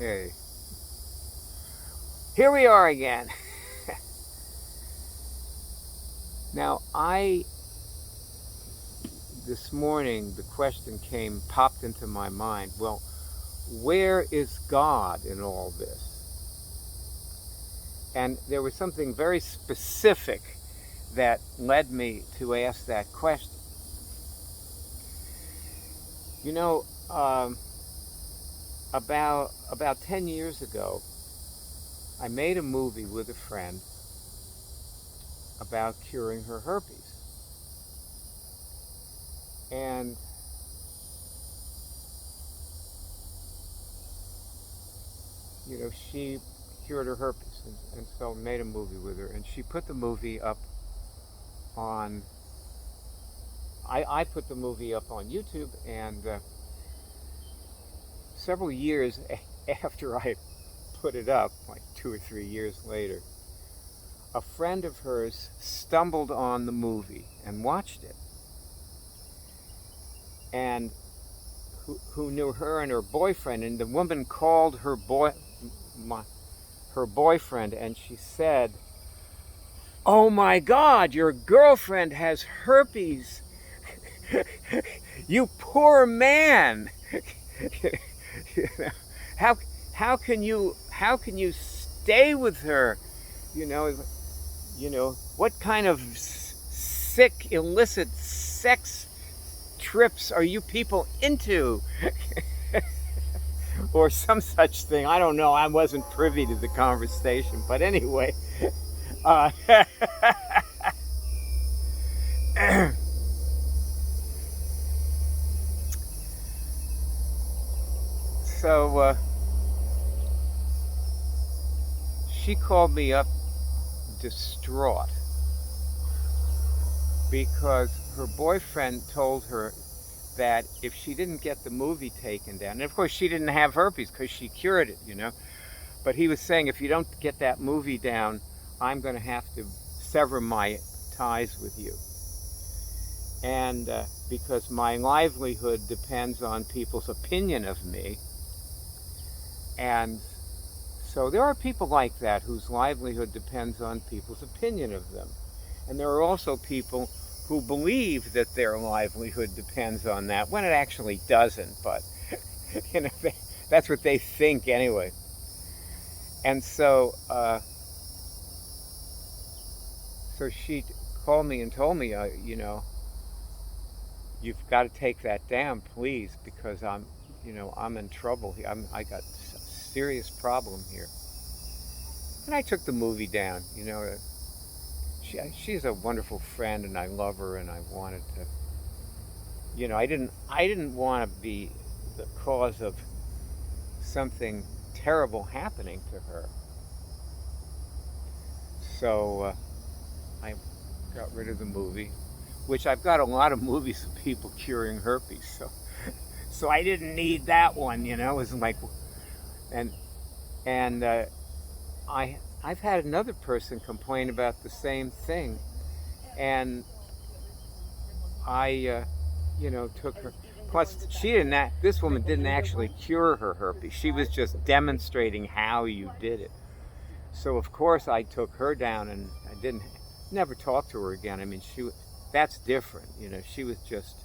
Hey, here we are again. Now, this morning, the question popped into my mind. Well, where is God in all this? And there was something very specific that led me to ask that question. You know, about 10 years ago, I made a movie with a friend about curing her herpes. And she cured her herpes, and so made a movie with her, and she put the movie up on. I put the movie up on YouTube, and several years after I put it up, like 2 or 3 years later, a friend of hers stumbled on the movie and watched it, and who knew her and her boyfriend, and the woman called her boyfriend, and she said, "Oh my God, your girlfriend has herpes. You poor man. how can you stay with her? You know what kind of sick illicit sex trips are you people into?" Or some such thing. I don't know. I wasn't privy to the conversation, but anyway. Uh, so she called me up distraught because her boyfriend told her that if she didn't get the movie taken down, and of course she didn't have herpes because she cured it, but he was saying, if you don't get that movie down, I'm going to have to sever my ties with you. And because my livelihood depends on people's opinion of me. And so there are people like that whose livelihood depends on people's opinion of them. And there are also people who believe that their livelihood depends on that, when it actually doesn't, but that's what they think anyway. And so she called me and told me, you've got to take that down, please, because I'm in trouble here. I got a serious problem here. And I took the movie down. She's a wonderful friend, and I love her, and I wanted to. I didn't want to be the cause of something terrible happening to her. So I got rid of the movie, which I've got a lot of movies of people curing herpes, so I didn't need that one. It was like, and I've had another person complain about the same thing, and I took her. Plus, this woman didn't actually cure her herpes. She was just demonstrating how you did it. So of course I took her down, and I never talked to her again. I mean, that's different. She was just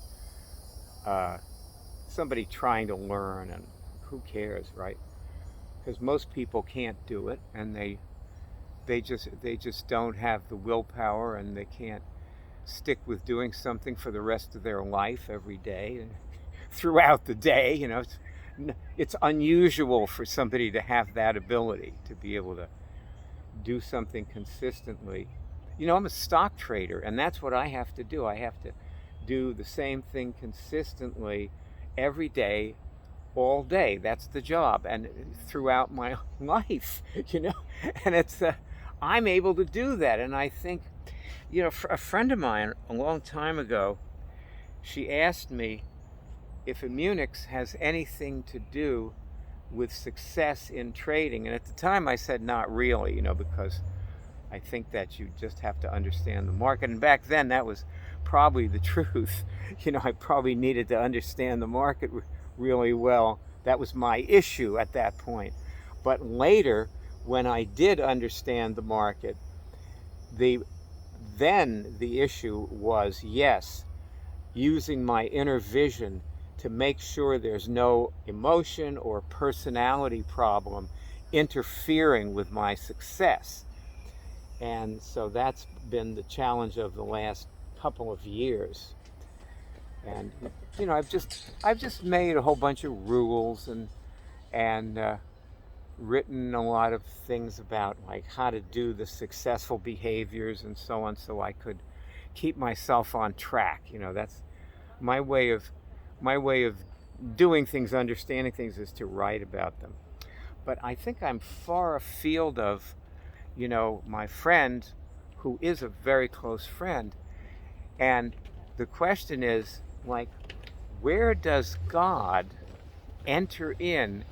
somebody trying to learn, and who cares, right? Because most people can't do it, and they just don't have the willpower, and they can't stick with doing something for the rest of their life every day and throughout the day. It's unusual for somebody to have that ability to be able to do something consistently. I'm a stock trader, and that's what I have to do. I have to do the same thing consistently every day, all day. That's the job, and throughout my life, and it's I'm able to do that. And I think, a friend of mine a long time ago, she asked me if Immunix has anything to do with success in trading, and at the time I said not really, because I think that you just have to understand the market. And back then that was probably the truth. I probably needed to understand the market really well. That was my issue at that point. But later, when I did understand the market, then the issue was, yes, using my inner vision to make sure there's no emotion or personality problem interfering with my success. And so that's been the challenge of the last couple of years. And I've just made a whole bunch of rules and written a lot of things about like how to do the successful behaviors and so on, so I could keep myself on track. That's my way of doing things, understanding things, is to write about them. But I think I'm far afield of, my friend, who is a very close friend. And the question is, like, where does God enter in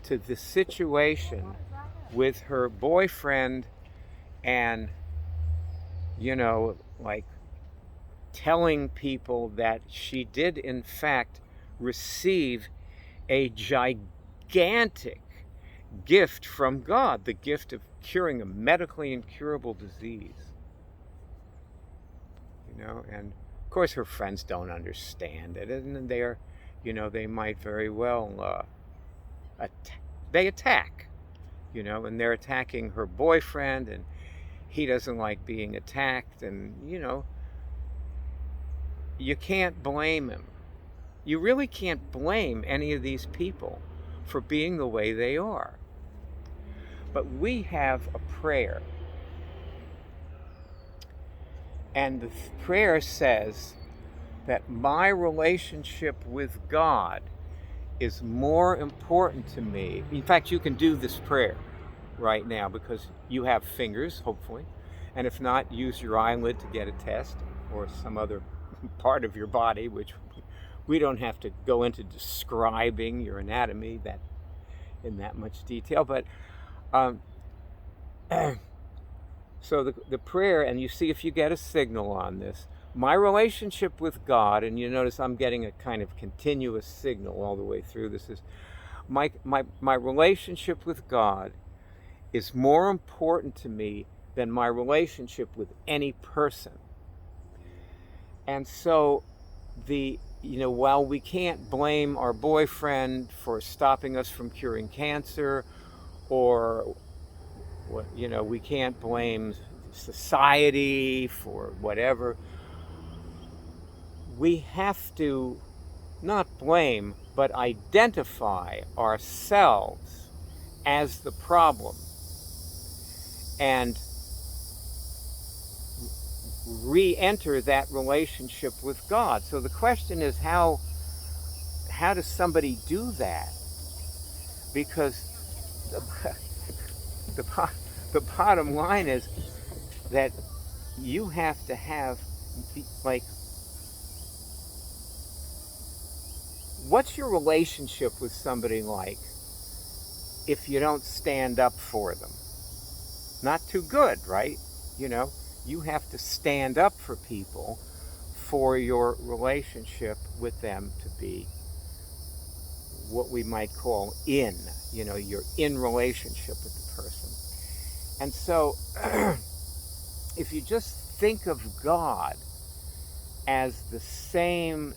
to the situation with her boyfriend and, like telling people that she did in fact receive a gigantic gift from God, the gift of curing a medically incurable disease. And of course her friends don't understand it, and they might very well they attack, and they're attacking her boyfriend, and he doesn't like being attacked, and you can't blame him. You really can't blame any of these people for being the way they are. But we have a prayer. And the prayer says that my relationship with God is more important to me. In fact, you can do this prayer right now because you have fingers, hopefully. And if not, use your eyelid to get a test, or some other part of your body, which we don't have to go into describing your anatomy in that much detail. But so the prayer, and you see if you get a signal on this, my relationship with God, and you notice I'm getting a kind of continuous signal all the way through this, is my relationship with God is more important to me than my relationship with any person. And so while we can't blame our boyfriend for stopping us from curing cancer, or we can't blame society for whatever, we have to not blame, but identify ourselves as the problem and re-enter that relationship with God. So the question is, how does somebody do that? Because the bottom line is that you have to have, like, what's your relationship with somebody like if you don't stand up for them? Not too good, right? You have to stand up for people for your relationship with them to be what we might call you're in relationship with the person. And so if you just think of God as the same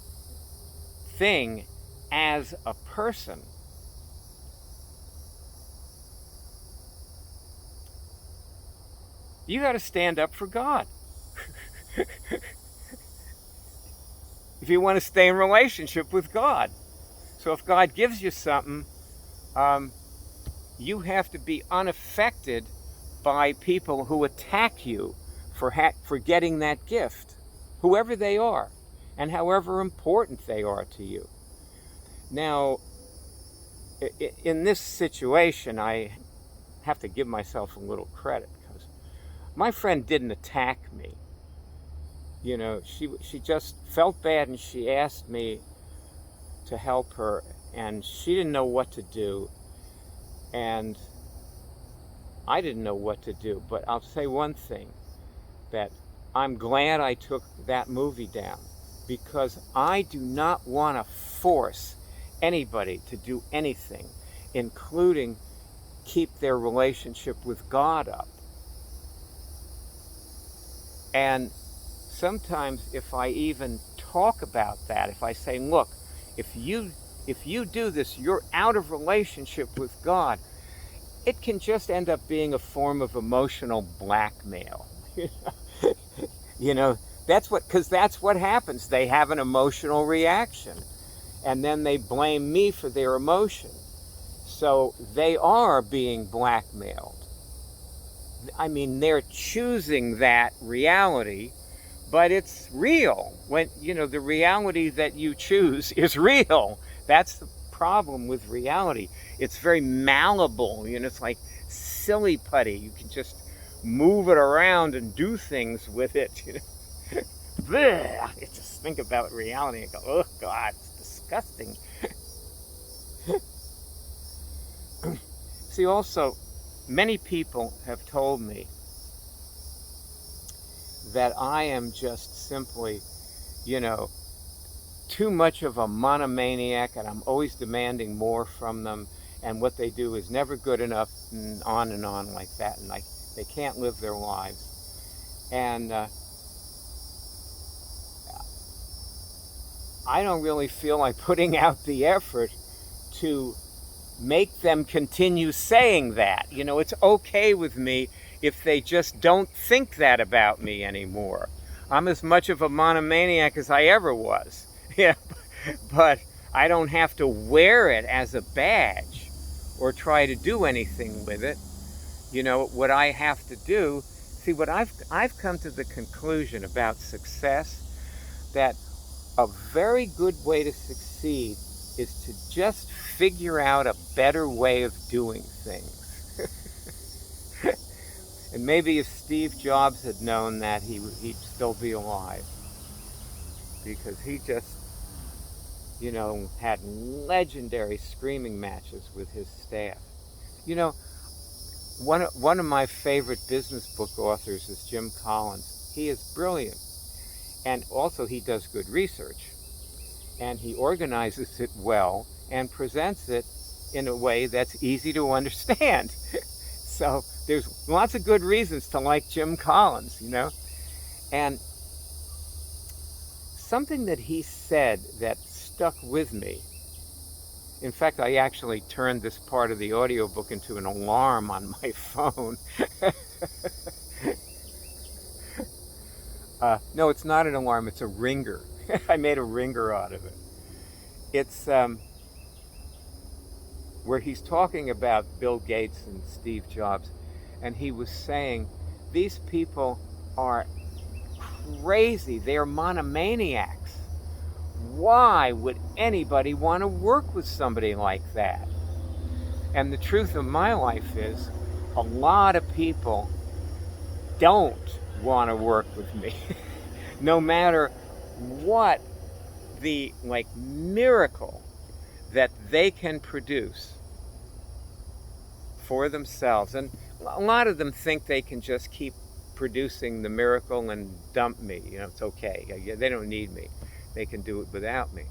thing as a person, you got to stand up for God. If you want to stay in relationship with God. So if God gives you something, you have to be unaffected by people who attack you for getting that gift, whoever they are, and however important they are to you. Now, in this situation, I have to give myself a little credit, because my friend didn't attack me. She just felt bad, and she asked me to help her, and she didn't know what to do, and I didn't know what to do. But I'll say one thing, that I'm glad I took that movie down, because I do not want to force anybody to do anything, including keep their relationship with God up. And sometimes if I even talk about that, if I say, look, if you do this, you're out of relationship with God, it can just end up being a form of emotional blackmail. You know, because that's what happens. They have an emotional reaction, and then they blame me for their emotion. So they are being blackmailed. I mean, they're choosing that reality, but it's real. When, the reality that you choose is real. That's the problem with reality. It's very malleable. It's like silly putty. You can just move it around and do things with it. I just think about reality and go, oh God, it's disgusting. See, also, many people have told me that I am just simply, too much of a monomaniac, and I'm always demanding more from them, and what they do is never good enough, and on like that, and they can't live their lives. And I don't really feel like putting out the effort to make them continue saying that. It's okay with me if they just don't think that about me anymore. I'm as much of a monomaniac as I ever was. Yeah, but I don't have to wear it as a badge or try to do anything with it. What I have to do, see, what I've come to the conclusion about success, that a very good way to succeed is to just figure out a better way of doing things. And maybe if Steve Jobs had known that, he'd still be alive. Because he just, had legendary screaming matches with his staff. One of my favorite business book authors is Jim Collins. He is brilliant. And also he does good research. And he organizes it well and presents it in a way that's easy to understand. So there's lots of good reasons to like Jim Collins, And something that he said that stuck with me. In fact, I actually turned this part of the audiobook into an alarm on my phone. No, it's not an alarm, it's a ringer. I made a ringer out of it. It's where he's talking about Bill Gates and Steve Jobs, and he was saying, these people are crazy. They're monomaniacs. Why would anybody want to work with somebody like that? And the truth of my life is, a lot of people don't want to work with me. No matter what the miracle that they can produce for themselves. And a lot of them think they can just keep producing the miracle and dump me. It's okay. They don't need me. They can do it without me.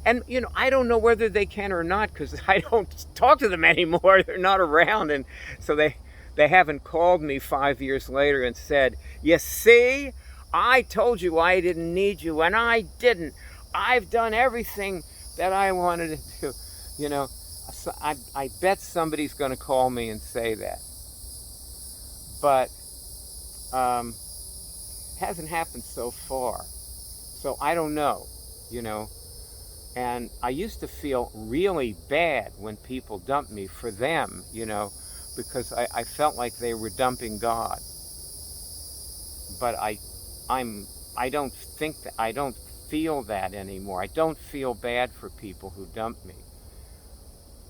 And, I don't know whether they can or not, because I don't talk to them anymore. They're not around. And so they haven't called me 5 years later and said, you see, I told you I didn't need you, and I didn't. I've done everything that I wanted to do. So I bet somebody's going to call me and say that. But it hasn't happened so far. So I don't know, And I used to feel really bad when people dumped me for them, because I felt like they were dumping God. But I don't feel that anymore. I don't feel bad for people who dump me.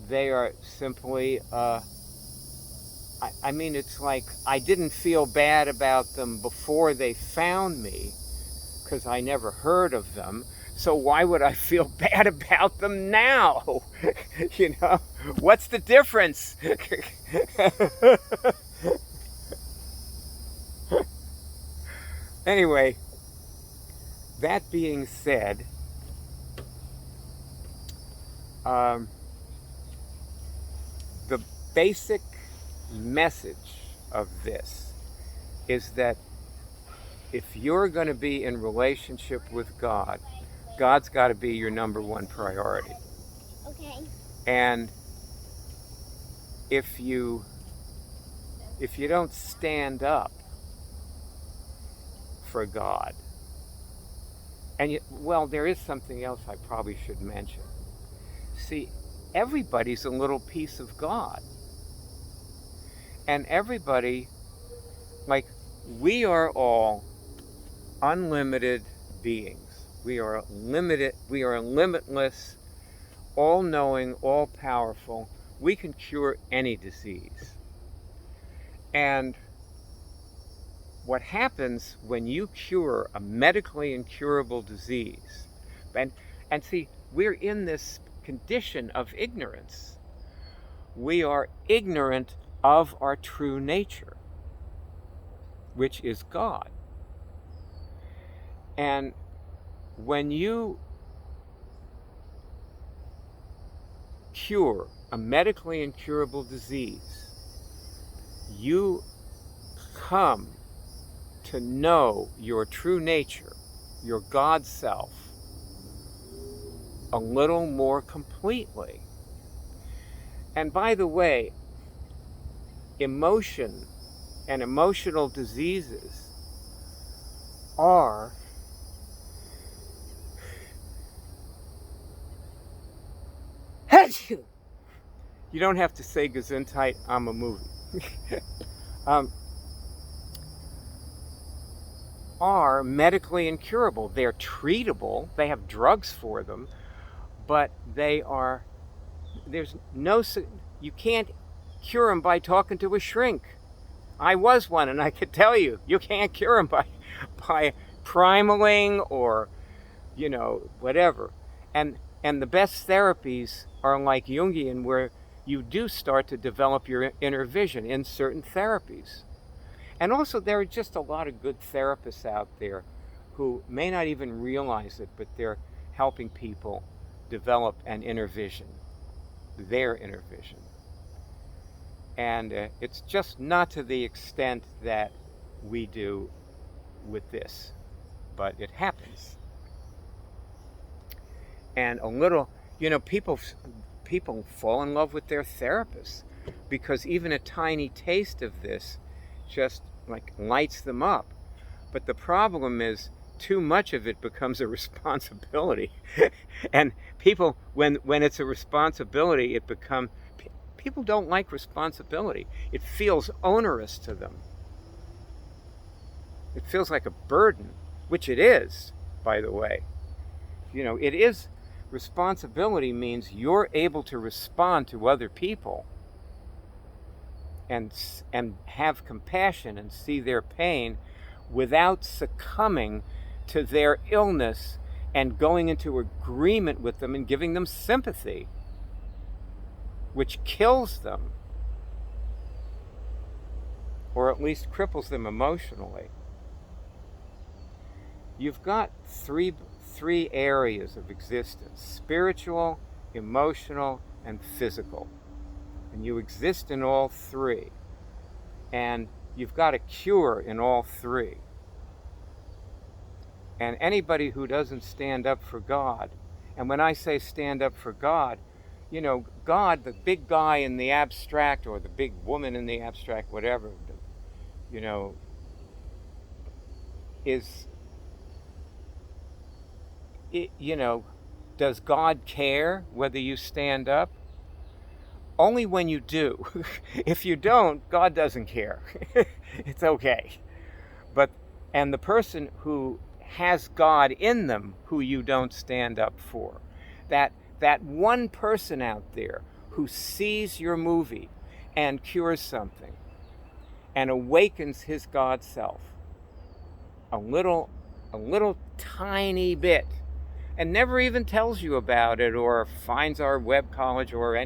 They are simply, it's like I didn't feel bad about them before they found me, because I never heard of them. So why would I feel bad about them now? What's the difference? Anyway, that being said, basic message of this is that if you're going to be in relationship with God, God's got to be your number one priority. Okay. And if you don't stand up for God, and well, there is something else I probably should mention. See, everybody's a little piece of God. And everybody, like, we are all unlimited beings. We are limitless, all-knowing, all-powerful. We can cure any disease. And what happens when you cure a medically incurable disease, and see, we're in this condition of ignorance. We are ignorant of our true nature, which is God. And when you cure a medically incurable disease, you come to know your true nature, your God self, a little more completely. And by the way, emotion and emotional diseases are you don't have to say Gesundheit, I'm a movie. Are medically incurable. They're treatable. They have drugs for them, but you can't cure them by talking to a shrink. I was one, and I could tell you can't cure them by primaling or, whatever. And the best therapies are like Jungian, where you do start to develop your inner vision in certain therapies. And also, there are just a lot of good therapists out there who may not even realize it, but they're helping people develop an inner vision, their inner vision. And it's just not to the extent that we do with this, but it happens. And a little, people fall in love with their therapists because even a tiny taste of this just like lights them up. But the problem is too much of it becomes a responsibility. And people, when it's a responsibility, people don't like responsibility. It feels onerous to them. It feels like a burden, which it is, by the way. It is. Responsibility means you're able to respond to other people and have compassion and see their pain without succumbing to their illness and going into agreement with them and giving them sympathy, which kills them, or at least cripples them emotionally. You've got three areas of existence: spiritual, emotional, and physical. And you exist in all three. And you've got a cure in all three. And anybody who doesn't stand up for God, and when I say stand up for God, God, the big guy in the abstract, or the big woman in the abstract, whatever, does God care whether you stand up? Only when you do. If you don't, God doesn't care. It's okay. And the person who has God in them, who you don't stand up for, that one person out there who sees your movie and cures something and awakens his God self, a little tiny bit, and never even tells you about it or finds our web college or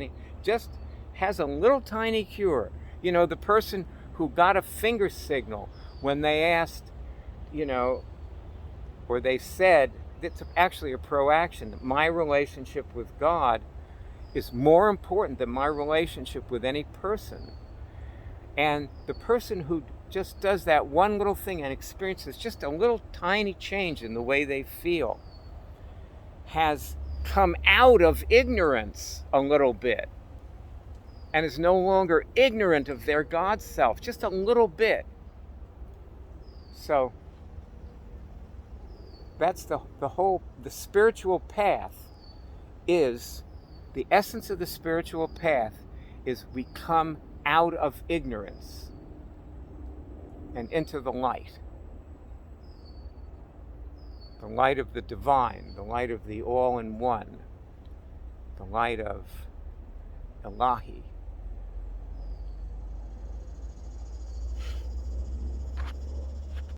just has a little tiny cure. The person who got a finger signal when they asked, or they said, it's actually a proaction, that my relationship with God is more important than my relationship with any person. And the person who just does that one little thing and experiences just a little tiny change in the way they feel has come out of ignorance a little bit and is no longer ignorant of their God self, just a little bit. So that's the spiritual path is, the essence of the spiritual path is we come out of ignorance and into the light of the divine, the light of the all-in-one, the light of Elahi.